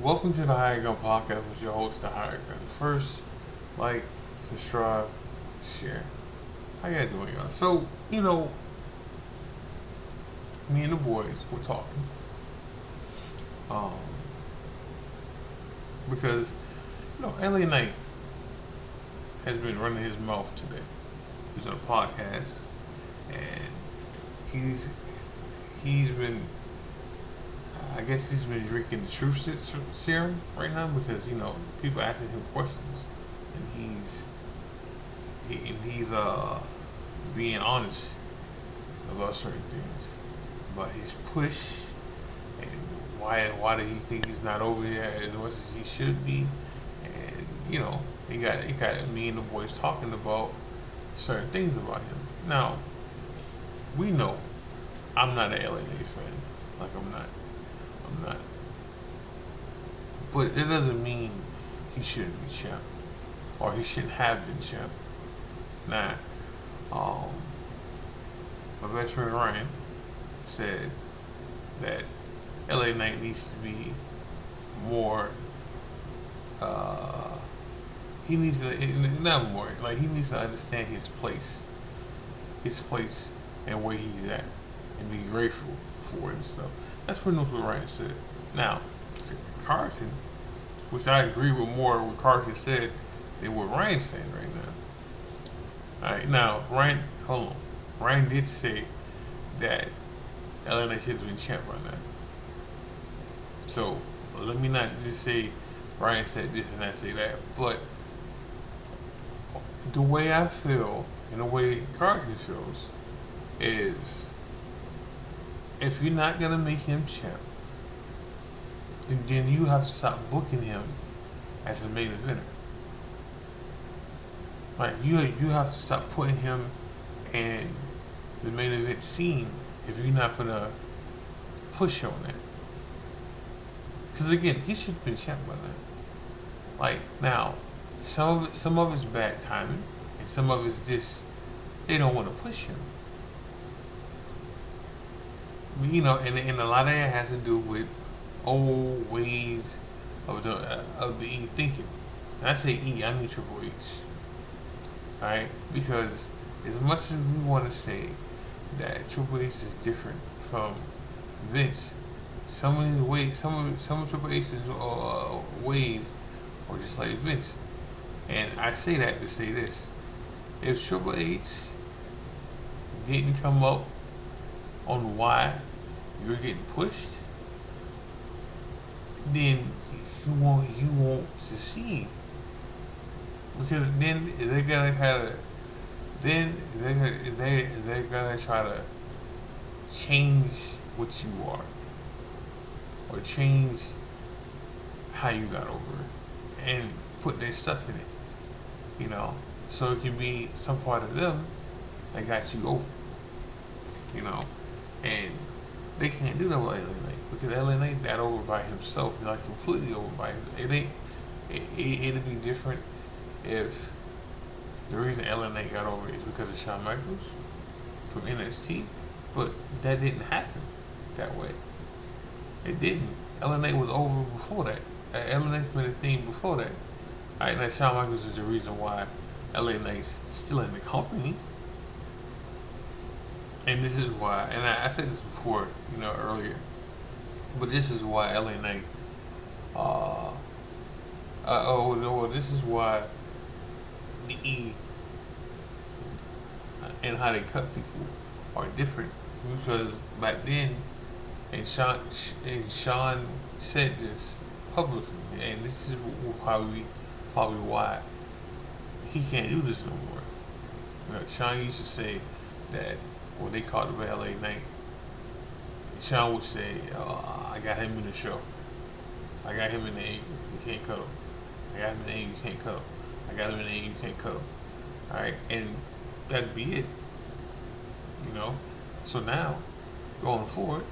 Welcome to the Hired Gun Podcast with your host, the Hired Gun. First, like, subscribe, share. How y'all doing, y'all? So, me and the boys were talking. Um, because, LA Knight has been running his mouth today. He's on a podcast, and he's been, I guess he's been drinking the truth serum right now because people asking him questions, and he's being honest about certain things, about his push and why do he think he's not over there as much as he should be, and he got me and the boys talking about certain things about him. Now we know I'm not an LA fan, like I'm not, but it doesn't mean he shouldn't be champ or he shouldn't have been champ. Now, um, my best friend Ryan said that LA Knight needs to be more. Uh, he needs to not more like he needs to understand his place and where he's at, and be grateful for it and stuff. That's pretty much what Ryan said. Now, Carson, which I agree with more what Carson said than what Ryan's saying right now. All right, now Ryan, hold on. Ryan did say that LA Knight should have been champ right now. So let me not just say Ryan said this and I say that, but the way I feel and the way Carson feels is if you're not gonna make him champ, then you have to stop booking him as a main eventer. Like you have to stop putting him in the main event scene if you're not gonna push on that. Because again, he should have been champ by now. Like now, some of it's bad timing, and some of it's just they don't want to push him. And a lot of that has to do with old ways of the E thinking. And I say E, I mean Triple H. Alright? Because as much as we want to say that Triple H is different from Vince, some of his ways, some of Triple H's ways are just like Vince. And I say that to say this: if Triple H didn't come up on why you're getting pushed, then you won't succeed. Because then they're gonna they're gonna try to change what you are or change how you got over it and put their stuff in it. So it can be some part of them that got you over. you know, and they can't do that with LA Knight because LA Knight got over by himself, like completely over by himself. It'd be different if the reason LA Knight got over is because of Shawn Michaels from NXT, but that didn't happen that way. It didn't. LA Knight was over before that. LA Knight's been a thing before that. Alright, now Shawn Michaels is the reason why LA Knight's still in the company. And this is why, and I said this before, earlier, but this is why LA Knight, this is why the E and how they cut people are different. Because back then, and Sean said this publicly, and this is probably why he can't do this no more. Sean used to say that when they called him LA Knight, Sean would say, I got him in the show. I got him in the angle, you can't cut him. I got him in the angle, you can't cut him. I got him in the angle, you can't cut him. Alright, and that'd be it. So now, going forward,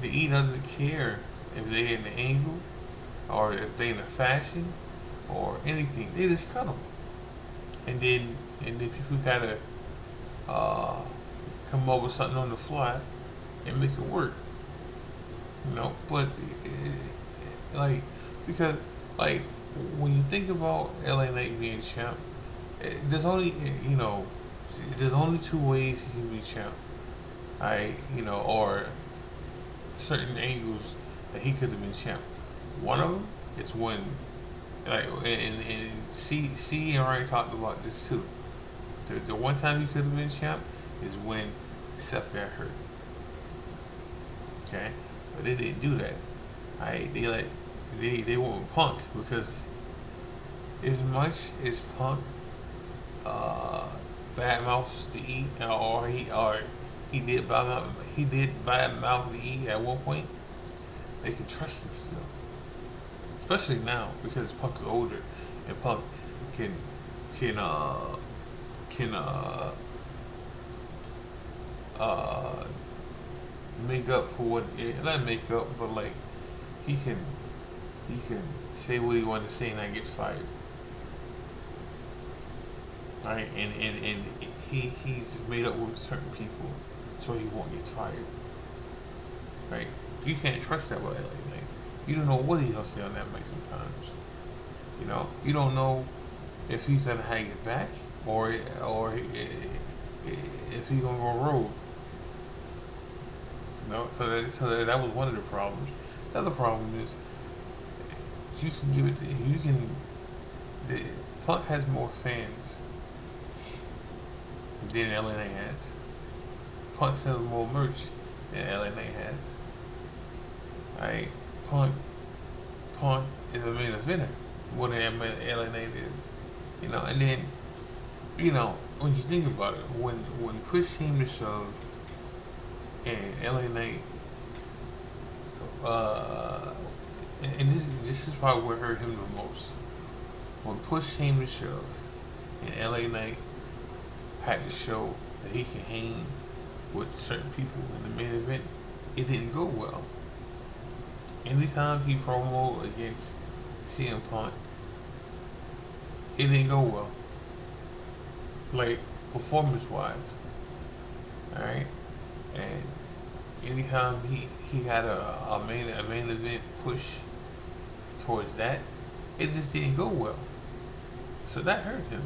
the E doesn't care if they in the angle or if they in the fashion or anything. They just cut them, and then people gotta come up with something on the fly and make it work. But like because like when you think about LA Knight being champ, there's only there's only two ways he can be champ. I or certain angles that he could have been champ. One of them is when and C and Ryan talked about this too. The one time he could have been champ is when Seth got hurt. Okay, but they didn't do that. They went with Punk because as much as Punk bad mouths to E or he did bad mouth to E at one point, they can trust him still, especially now because Punk's older and Punk can can uh can uh make up for what not make up but like he can he can say what he wants to say and not get fired. Right? And he's made up with certain people so he won't get fired. Right? You can't trust that with LA Knight. You don't know what he'll say on that mic sometimes. You don't know if he's gonna hang it back or if he's gonna go rogue. That was one of the problems. The other problem is you can give it to you can the Punk has more fans than LA Knight has. Punk sells more merch than LA Knight has. Right? Punk is a main eventer more than LA Knight is. And then when you think about it, when push came to shove and LA Knight and this is probably what hurt him the most. When push came to shove and LA Knight had to show that he can hang with certain people in the main event, it didn't go well. Anytime he promoted against CM Punk, it didn't go well. Like performance wise. Alright? And anytime he had a main event push towards that, it just didn't go well. So that hurt him.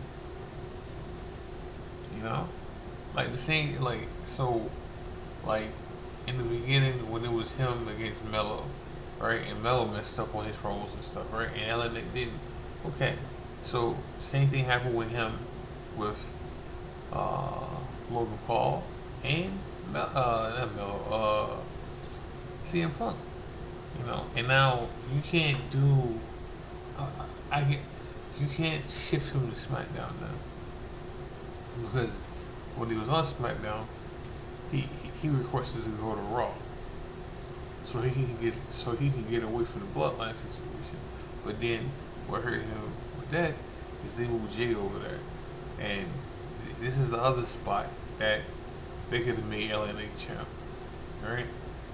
Like the same like in the beginning when it was him against Mello, right? And Mello messed up on his roles and stuff, right? And Ellen didn't. Okay. So same thing happened with him with Logan Paul and not Mello, CM Punk. And now you can't do you can't shift him to SmackDown now. Because when he was on SmackDown, he requested to go to Raw, so he can get away from the bloodline situation. But then what hurt him with that is they moved Jay over there, and this is the other spot that they could have made LA Knight champ. All right,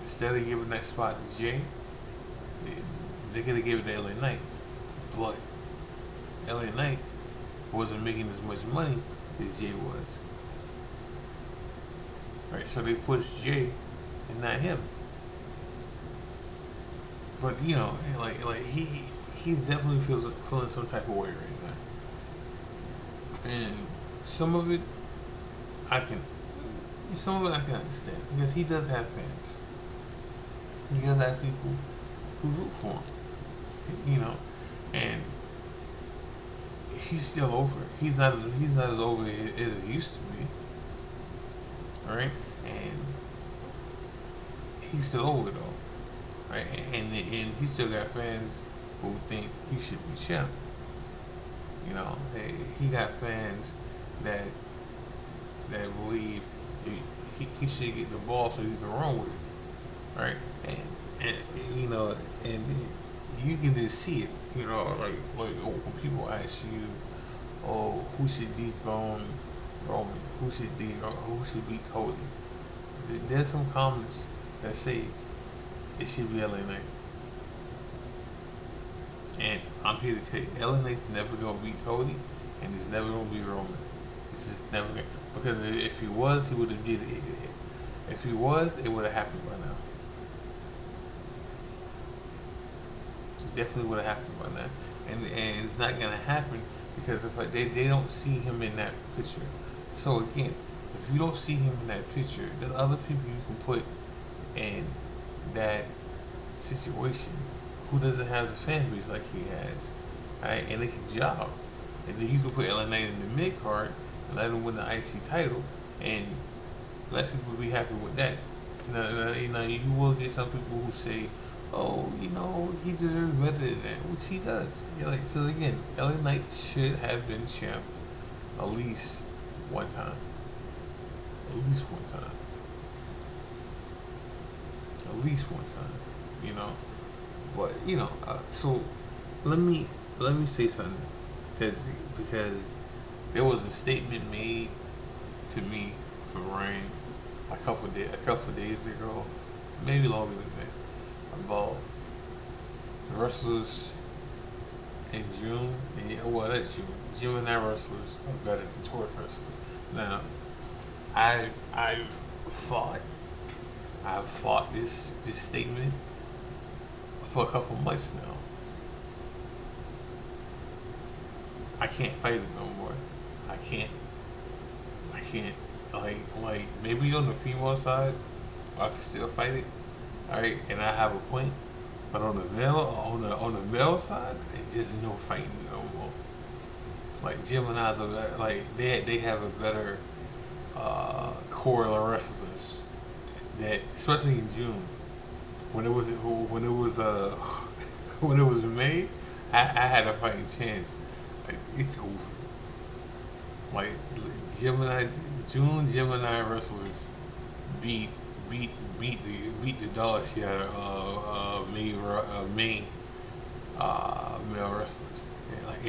instead of giving that spot to Jay, they could have given it to LA Knight, but LA Knight wasn't making as much money as Jay was. Right, so they pushed Jay and not him. But he's definitely feeling some type of way right now. And some of it I can understand because he does have fans. He does have people who root for him. And he's still over it. He's not as over it as he used to be. Alright? And he's still over it though. Right? And he still got fans who think he should be champ. He got fans that believe he should get the ball so he can run with it. Right? And and you can just see it, like when people ask you, oh, who should dethrone Roman, who should beat Cody. There's some comments that say it should be LA Knight. And I'm here to tell you, LA Knight's never gonna beat Cody, and he's never gonna beat Roman. It's just never gonna, because if he was, he would have did it. If he was, it would have happened by now. definitely would have happened by now. And it's not gonna happen because if they don't see him in that picture. So again, if you don't see him in that picture, there's other people you can put in that situation who doesn't have a fan base like he has, right? And they can job. And then you can put LA Knight in the mid card and let him win the IC title, and let people be happy with that. You will get some people who say, "Oh, he deserves better than that," which he does. So again, LA Knight should have been champ at least one time. At least one time. At least one time. But so let me say something that because there was a statement made to me for Rain a couple days ago, maybe longer than that, about the wrestlers in June. And that's June. Gemini wrestlers are better than Taurus wrestlers. Now, I've fought this statement for a couple months now. I can't fight it no more. I can't. Like maybe on the female side, I can still fight it. All right, and I have a point. But on the male side, it's just no fighting no more. Like Gemini's they have a better core of wrestlers that, especially in June when it was when it was made, I had a fighting chance. Like it's over. Like Gemini wrestlers beat the dog shit out of main male wrestlers. Yeah, like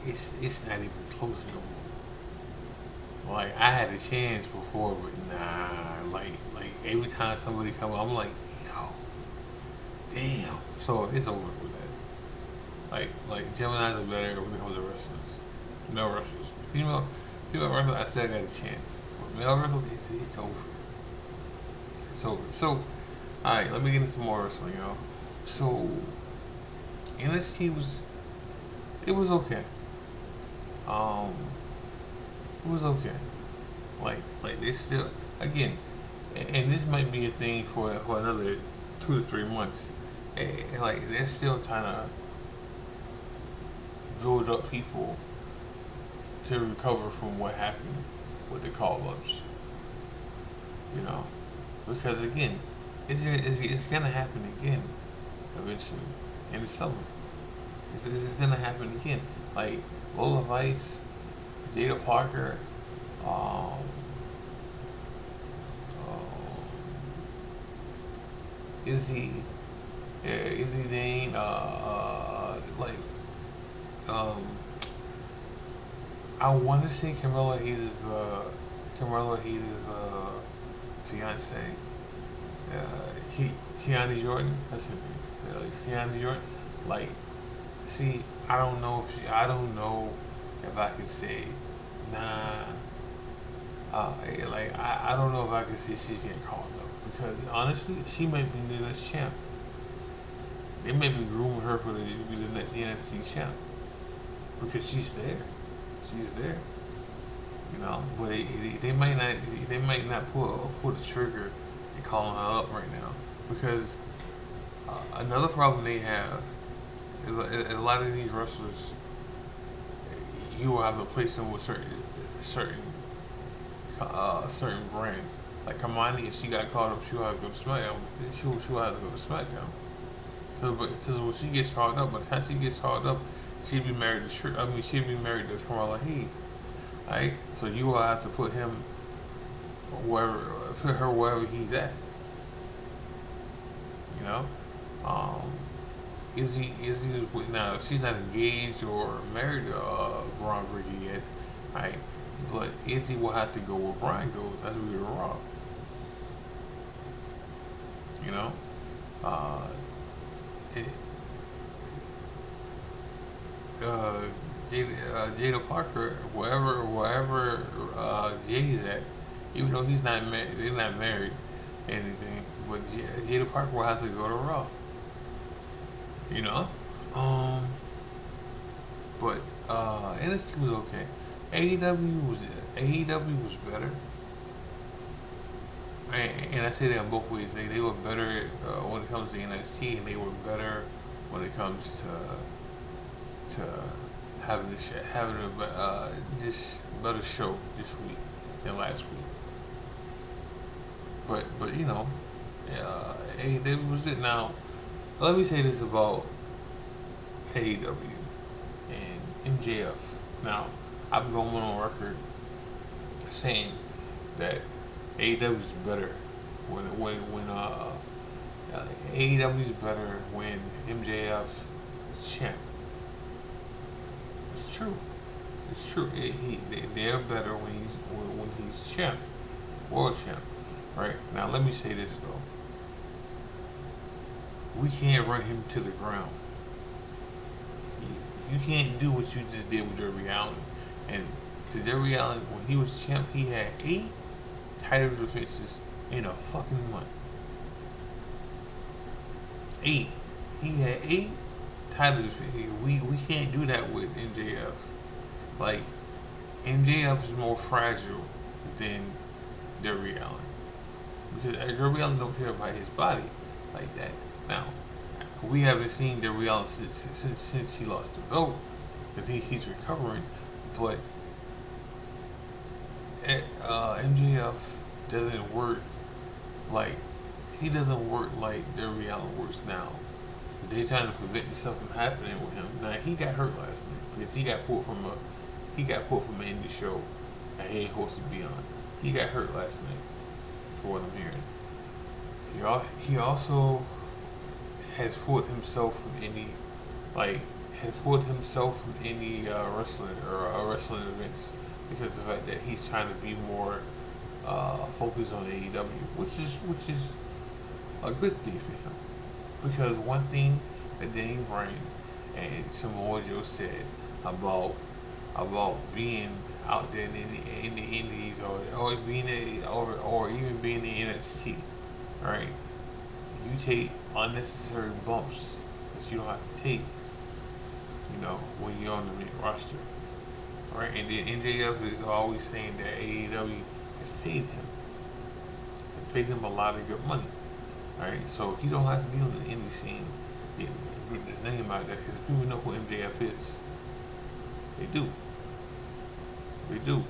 it's not even close no more. Like I had a chance before, but nah. Like every time somebody come up, I'm like, yo, damn. So it's over with that. Like Gemini's are better when it comes to wrestlers. Male wrestlers. Female wrestlers, I still got a chance. But male wrestlers, it's over. It's over. So, alright, let me get into some more wrestling, y'all. So, NXT it was okay. It was okay. Like they still, again, and this might be a thing for another 2 to 3 months. And like they're still trying to build up people to recover from what happened with the call-ups. Because again, it's gonna happen again eventually in the summer. It's gonna happen again. Like Lola Vice, Jada Parker, um, Izzy, Izzy Dane, um, I want to say Carmella Hayes' fiance, Keanu Jordan. That's her name. Keanu Jordan. Like, see, I don't know if I could say, nah. I don't know if I could say she's getting called up because honestly, she might be the next champ. They may be grooming her to be the next NXT champ because she's there. She's there. But they might not pull the trigger and calling her up right now because another problem they have is a lot of these wrestlers you will have to place them with certain brands. Like Kamani, if she got called up, she'll have to go to SmackDown. She'll have to go to SmackDown. So when she gets called up, by the time she gets called up, she'd be married to Carmella Hayes. Right? So you will have to put her wherever he's at. Izzy's now she's not engaged or married to Braun Breaker yet, right? But Izzy will have to go where Brian goes. That's where we're wrong. Uh, it, Jada Parker, wherever Jay's at, even though he's not married, they're not married, or anything. But Jada Parker will have to go to Raw. Um, but NXT was okay. AEW was AEW was better, and I say that in both ways. They were better when it comes to NXT, and they were better when it comes to having having a just better show this week than last week. But you know, AEW was it. Now let me say this about AEW and MJF. Now I'm going on record saying that AEW is better when AEW is better when MJF is champ. It's true. It's true. They're better when he's champ, world champ. Right now, let me say this though: we can't run him to the ground. You can't do what you just did with Darby Allin. And to Darby Allin, when he was champ, he had 8 title defenses in a fucking month. 8. He had 8 title defenses. We can't do that with MJF. Like, MJF is more fragile than Darby Allin. Because Darby Allin don't care about his body like that. Now, we haven't seen Darby Allin since he lost the belt. Because he's recovering. But MJF doesn't work like he doesn't work like Darby Allin works now. They're trying to prevent stuff from happening with him. Now he got hurt last night because he got pulled from an indie show that he ain't supposed to be on. He got hurt last night, for what I'm hearing. He also has pulled himself from any wrestling or wrestling events because of the fact that he's trying to be more focused on AEW, which is a good thing for him. Because one thing that Danny Bryan and Samoa Joe said about being out there in the Indies or being or even being in NXT, right? You take unnecessary bumps that you don't have to take, when you're on the main roster, right? And then NJF is always saying that AEW has paid him. Has paid him a lot of good money. Alright, so he don't have to be on the indie scene with his name out there because people know who MJF is. They do. They do.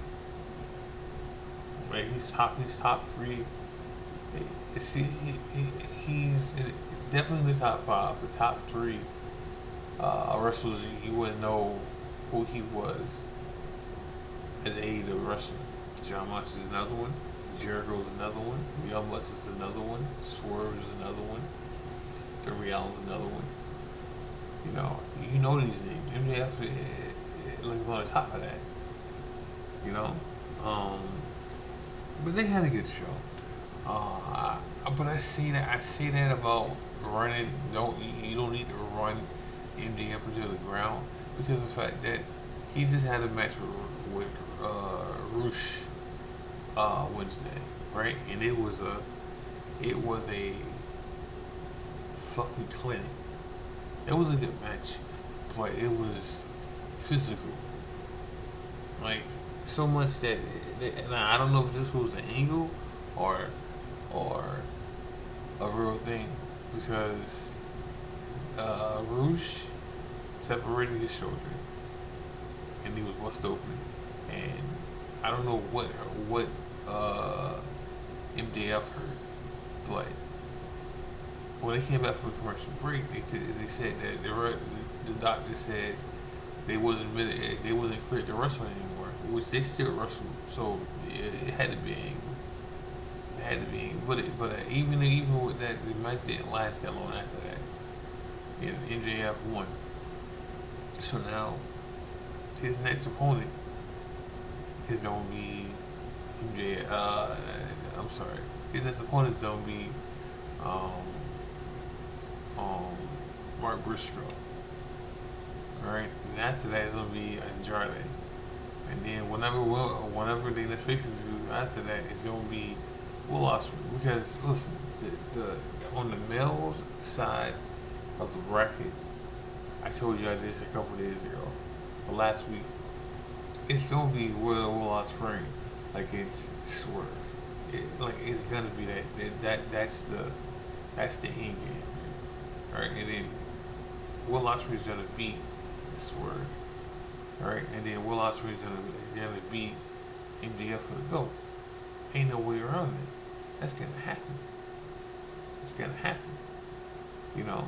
Right? He's top 3. He's definitely in the top 5, the top 3 wrestlers. You wouldn't know who he was as AEW wrestler. John Mox is another one. Jericho's another one. Young Bucks is another one. Swerve is another one. Darby Allin's another one. You know these names. MJF looks on the top of that. But they had a good show. But I say that about running. You don't need to run MJF into the ground because of the fact that he just had a match with Roosh Wednesday, right? And it was a fucking clinic. It was a good match, but it was physical. Like so much that now I don't know if this was an angle or a real thing because Roosh separated his shoulder and he was bust open, and I don't know what MJF heard, but when they came back from the commercial break, they said that the doctor said they wasn't cleared to wrestle anymore, which they still wrestle, so it had to be angle. It had to be angle. But even with that, the match didn't last that long after that. MJF won. So now his next opponent is gonna be I'm sorry. His next opponent is gonna be Mark Briscoe. Alright? And after that it's gonna be Andrade. And then whenever they next pay per view after that it's gonna be Will Ospreay. Because listen, the on the males side of the bracket, I told you I did this a couple days ago, or last week. It's gonna be Will Ospreay against Swerve. Like it's gonna be that's the end game, right? And then Will Ospreay's gonna beat Swerve, right? And then Will Ospreay's gonna beat MJF for the belt. Ain't no way around it. That's gonna happen. It's gonna happen. You know,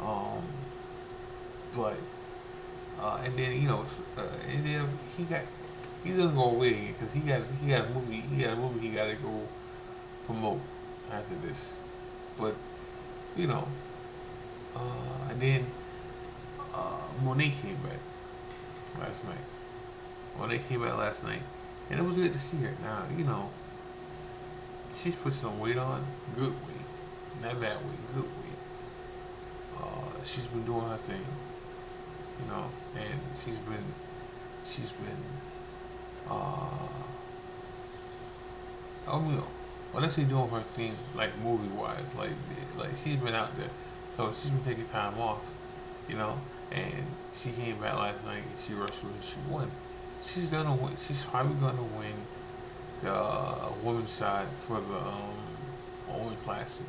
um, but and then and then he's gonna go away because he got to go promote after this. But you know, and then Monet came back last night. Monet came back last night, and it was good to see her. Now she's put some weight on, good weight, not bad weight, good weight. She's been doing her thing, and she's been when I say doing her thing, like movie wise, like she's been out there, so she's been taking time off, you know, and she came back last night and she wrestled and she won. She's gonna win. She's probably gonna win the women's side for the Owen Classic.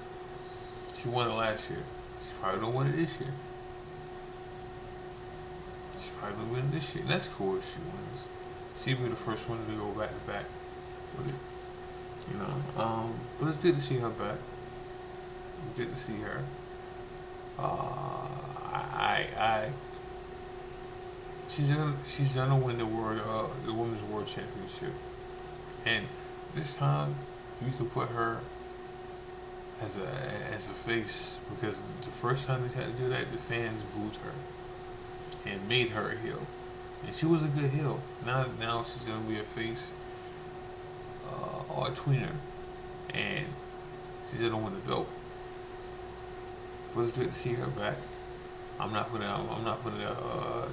She won it last year. She's probably gonna win it this year. She's probably gonna win it this year. And that's cool if she wins. She'll be the first one to go back to back with it. But it's good to see her back. It's good to see her. I she's gonna win the women's world championship, and this time you can put her as a face because the first time they tried to do that, the fans booed her and made her a heel, and she was a good heel. Now she's gonna be a face or a tweener, and she's gonna win the belt. But it's good to see her back. I'm not gonna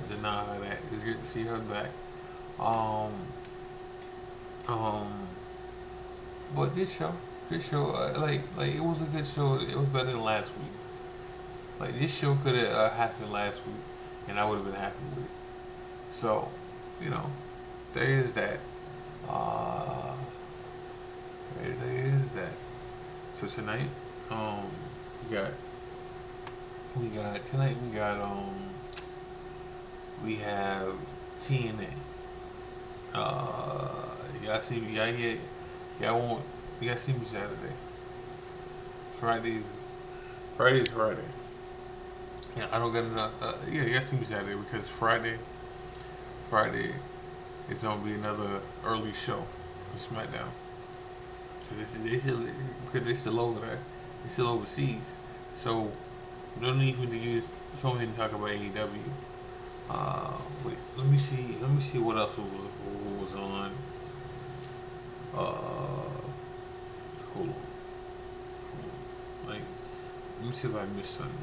deny her that. It's good to see her back. Um, um, but this show, like it was a good show. It was better than last week. Like this show could have happened last week, and I would have been happy with it. So, there is that. Uh, there is that. So tonight, we got tonight we have TNA. Y'all see me, y'all see me Saturday. Friday's Friday. Yeah, I don't get enough. Y'all see me Saturday because Friday is gonna be another early show for SmackDown. So because they still over there, they still overseas. So no need for me to come in and talk about AEW. Wait, let me see what else was on. Hold on. Like, let me see if I missed something.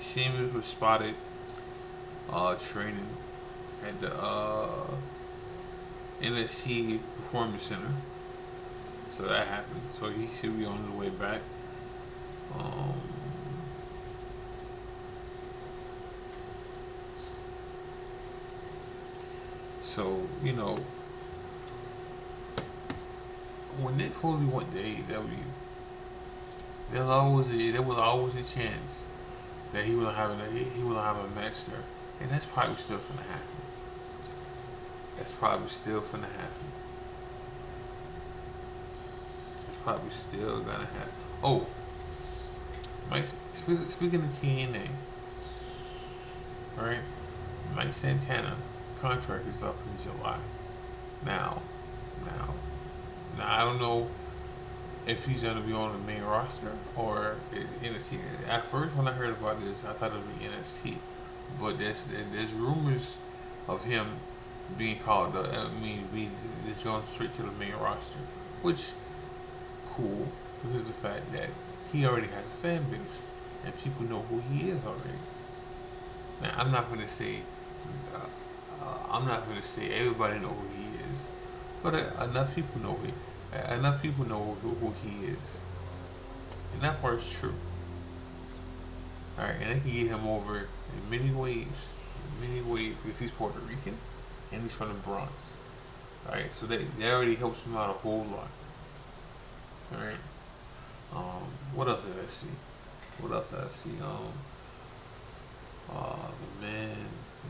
Sheamus was spotted training at the NXT Performance Center. So that happened. So he should be on his way back. So, when Nick Foley went to AEW, there was always a chance that he will have a match there, and that's probably still gonna happen. That's probably still gonna happen. That's probably still gonna happen. Oh, Mike. Speaking of TNA, right? Mike Santana contract is up in July. Now, I don't know if he's gonna be on the main roster or NXT. At first, when I heard about this, I thought it would be NXT, but there's rumors of him being called. Just going straight to the main roster, which cool because of the fact that he already has a fan base and people know who he is already. Now, I'm not gonna say everybody know who he is, but enough people know enough people know who he is, and that part's true. All right, and they can get him over in many ways because he's Puerto Rican and he's from the Bronx. All right, so that already helps him out a whole lot. All right. What else did I see? What else did I see? The man.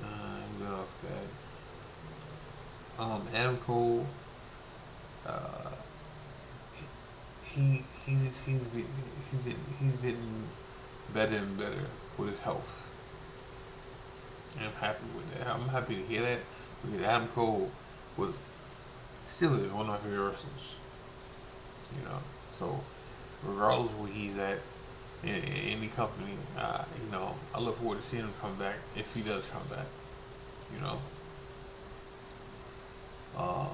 Nah, I'm good off that. Adam Cole. Uh, he's getting better and better with his health. And I'm happy with that. I'm happy to hear that because Adam Cole was still is one of my favorite wrestlers. You know, so regardless of where he's at in any company, I look forward to seeing him come back if he does come back. You know, uh,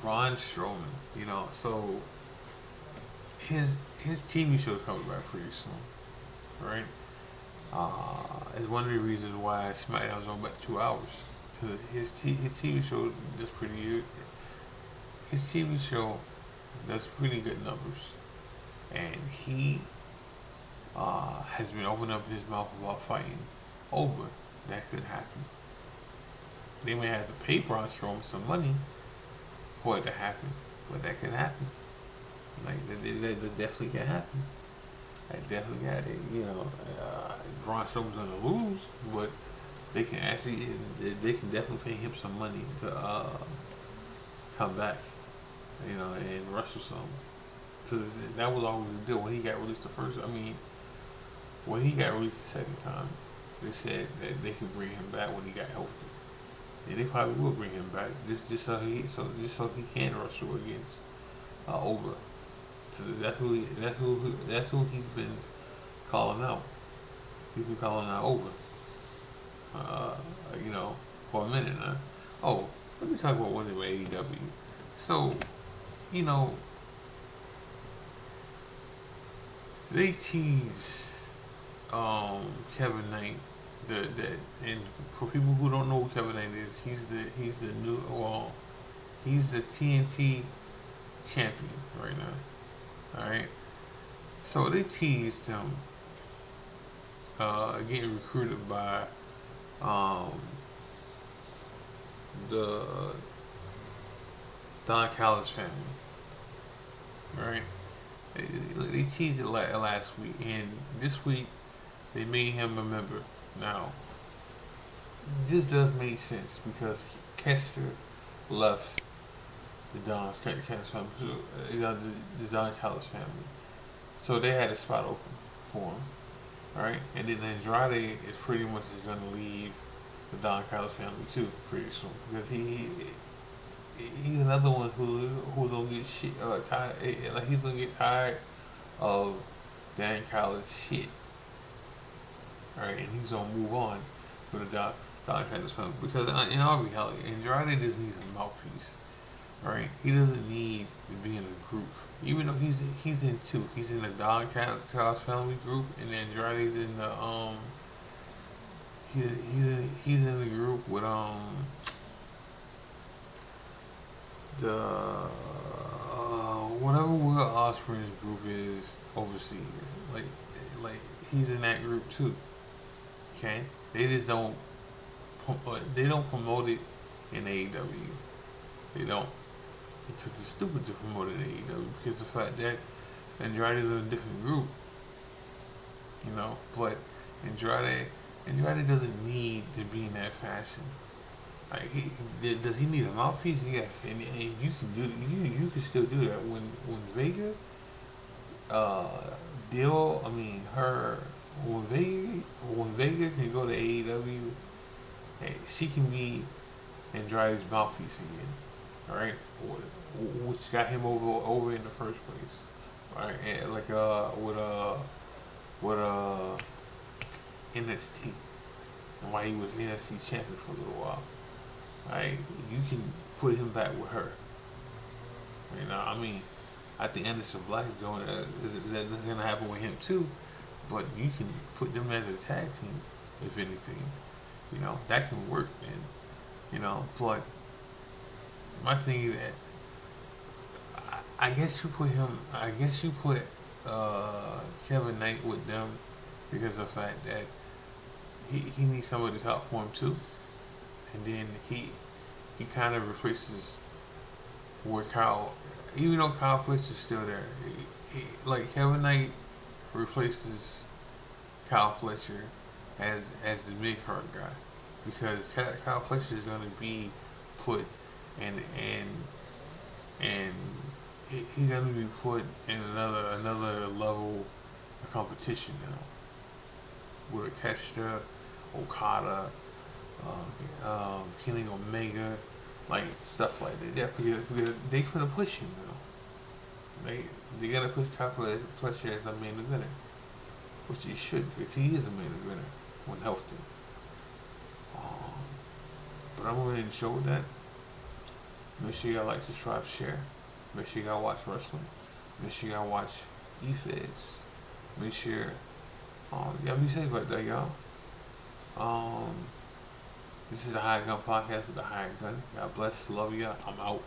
Braun Strowman. You know, so his TV show's coming back pretty soon, right? Is one of the reasons why SmackDown's on about 2 hours. His TV show does pretty good. His TV show does pretty good numbers, and he has been opening up his mouth about fighting over. That could happen. They may have to pay Braun Strowman some money for it to happen, but that could happen. Like that definitely can happen. That definitely got it. Braun Strowman's gonna lose, but they can actually they can definitely pay him some money to come back. And wrestle some. So that was always the deal when he got released the first. I mean, when he got released the second time, they said that they could bring him back when he got healthy. And they probably will bring him back just so he can wrestle against Oba. So that's who he's been calling out. He's been calling out Oba. Uh, for a minute now. Oh, let me talk about one thing with AEW. So, you know, they tease Kevin Knight. And for people who don't know who Kevin Knight is, he's the TNT champion right now. All right. So they teased him getting recruited by um, the Don Callis family. Right. They teased it last week, and this week they made him a member. Now, this does make sense because Kester left the Callis family, the Don Callis family, so they had a spot open for him, right? And then Andrade is pretty much just going to leave the Don Callis family too pretty soon because he's another one who's gonna get tired. Like he's gonna get tired of Dan Callis shit. Alright, and he's gonna move on for the Don Callis film because in all reality, Andrade just needs a mouthpiece. Right? He doesn't need to be in a group. Even though he's in two. He's in the Don Callis family group, and Andrade's in the he's in the group with the whatever Will Ospreay's group is overseas. Like he's in that group too. Okay, they just don't promote it in AEW. They don't. It's stupid to promote it in AEW because the fact that Andrade's in a different group, but Andrade doesn't need to be in that fashion. Like does he need a mouthpiece? Yes, and you can do you can still do that when Vega deal. I mean her when Vega can go to AEW, hey, she can be Andrade's mouthpiece again. All right, which got him over in the first place. All right, and like with NXT and why he was NXT champion for a little while. Right, you can put him back with her. I mean, I think Anderson Black is doing that's gonna happen with him too. But you can put them as a tag team, if anything. That can work, man. But my thing is that I guess you put him. I guess you put Kevin Knight with them because of the fact that he needs somebody to talk for him too, and then he kind of replaces where Kyle, even though Kyle Fletcher's still there, like Kevin Knight replaces Kyle Fletcher as the mid card guy because Kyle Fletcher is going to be put and and and he's going to be put in another level of competition now with Keshta, Okada, Kenny Omega, like stuff like that. Yeah, because they gonna push him now. They gotta push Kyle Fletcher as a main eventer, which he should because he is a main eventer when healthy. Um, but I'm going to show with that. Make sure y'all like, subscribe, share. Make sure y'all watch wrestling. Make sure y'all watch eFeds. Make sure y'all be safe out there, y'all. Um, this is the Hired Gun Podcast with the Hired Gun. God bless. Love y'all. I'm out.